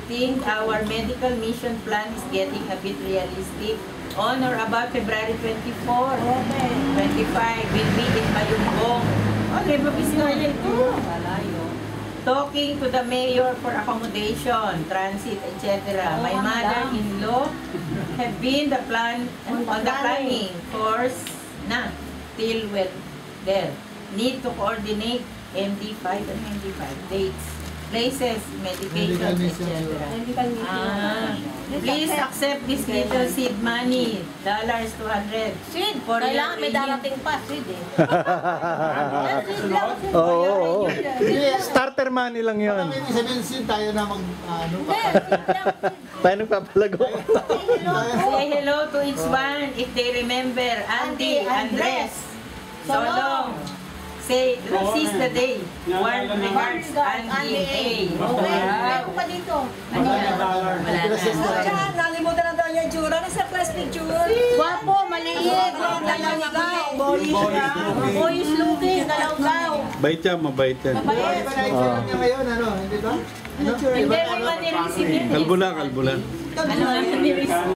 think our medical mission plan is getting a bit realistic. On or about February 24, 25, we'll be in Mayumbong. Oh, Nueva Vizcaya ito. Talking to the mayor for accommodation, transit, etc. My mother-in-law have been on the planning course na till we're there. Need to coordinate MD5 and MD5 dates, places, medications, etc. Please accept this little seed money, $200. Seed? For Kailangan may your- darating pa, seed eh. Oo. Starter money lang yun. Kami sabihin sin tayo na mag ano pa. Tayo nagpapalago. Say hello to each one if they remember Auntie Andres. So long. Say, seize the day. Warm regards, Auntie A. Meron pa dito. Ano yan? Wala na. Nalimutan na daw niya Jura. Ano sa class picture? Guwapo, maliit. Dalawgaw. Boyish looking. Dalawgaw. Bait yan, mabait yan. Di ba na niya ngayon ano, hindi ba? Hindi, may manireceive yun eh. Kalbula, kalbula. Ano nga manireceive?